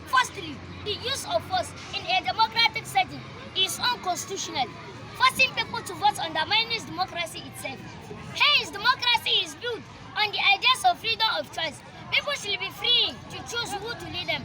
Firstly, the use of force in a democratic setting is unconstitutional. Forcing people to vote undermines democracy itself. Hence, democracy is built on the ideas of freedom of choice. People should be free to choose who to lead them.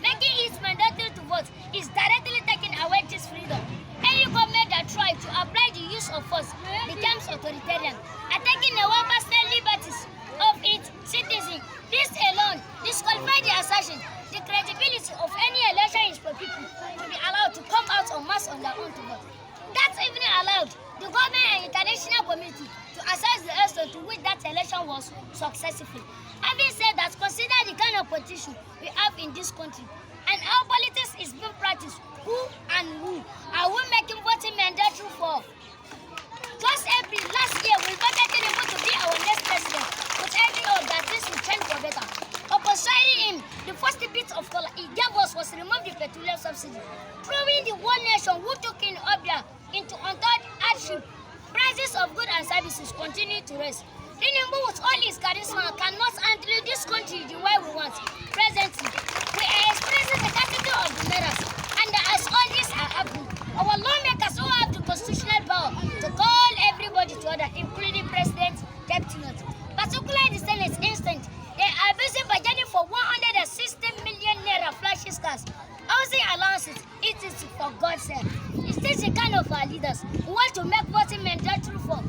Making it mandatory to vote is directly taking away this freedom. Any government that tries to apply the use of force becomes authoritarian, attacking the personal liberties of its citizens. This alone disqualifies the assertion. The credibility of any election is for people to be allowed to come out en masse on their own to vote. That's even allowed the government and international community to assess the extent to which that election was successful. Having said that, consider the kind of politician we have in this country and how politics is being practiced. Who are we making voting mandatory for? Just April last year, we voted Tinubu to be our next president, with every hope that this will change for better. Upon signing him, the first bit of color he gave us was to remove the petroleum subsidy, throwing the whole nation who took in Obia into untold hardship. Prices of goods and services continue to rise. Tinubu, with all his charisma, cannot handle this country the way we want. Presently, we are experiencing the capital of the menace, and as all this are happening, our lawmakers who have the constitutional power to call everybody to order, including President Deputy, particularly the Senate instant, they are busy budgeting for 160 million naira flashy cars, housing allowances. It is for God's sake. Is this the kind of our leaders who want to make voting mandatory for?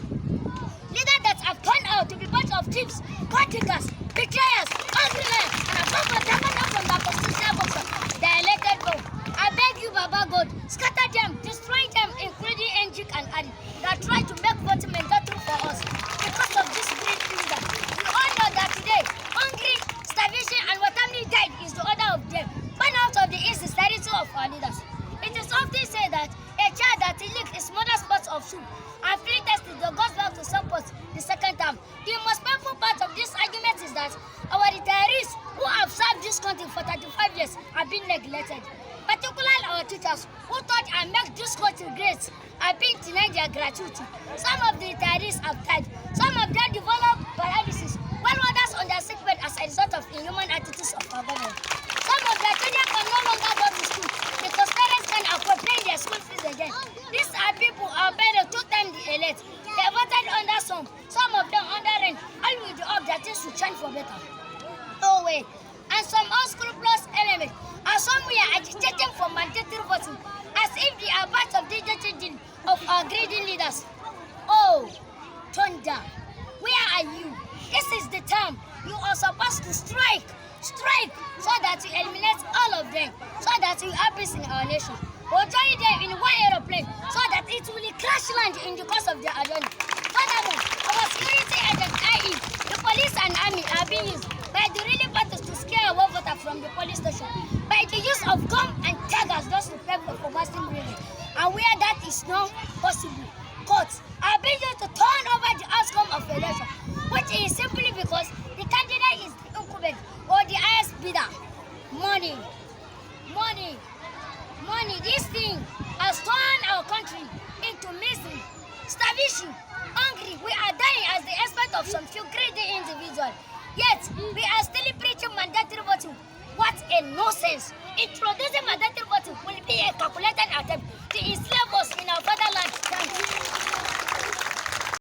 Leaders that have turned out to be bunch of thieves, partakers, betrayers, hungry men, and above all, taken up from the constitutional box. They elected vote. I beg you, Baba God, scatter them, destroy them, including Enjik and Adi, that try to make voting mandatory for us. Because of this great leader, we all know that today, hungry, starvation, and what family died is the order of them. Burn out of the insincerity of our leaders. It is often said that a child that licked his mother's pot of soup and free tested the goes back to support the second time. The most painful part of this argument is that our retirees who have served this country for 35 years have been neglected. Particularly our teachers who taught and make this country great have been denied their gratuity. Some of the retirees have died. Some of them developed paralysis, while others on their sick bed as a result of inhuman attitudes of our government. Some of their children can no longer go to school because parents can afford paying their school fees again. These are people who are better 2 times the elite. They voted under some of them under rent, all with the hope that things will change for better. No way. And some unscrupulous elements are somewhere agitating for mandatory voting, as if they are part of the changing of our greedy leaders. Oh, thunder, where are you? This is the time you are supposed to strike, so that you eliminate all of them, so that you have peace in our nation. Or join them in one aeroplane, so that it will crash land in the course of their journey. Furthermore, our security agents, i.e., the police and army, are being used by the ruling parties to scare away voters from the police station, by the use of gun and daggers just to prep for fasting breathing. And where that is not possible, courts are being used to turn over the outcome of the election, which is simply because the candidate is the incumbent or the highest bidder. Money. This thing has turned our country into misery, starvation, hungry. We are dying as the expert of some few greedy individuals. Yet, we are still preaching mandatory voting. What a nonsense! Introducing mandatory voting will be a calculated attempt to enslave us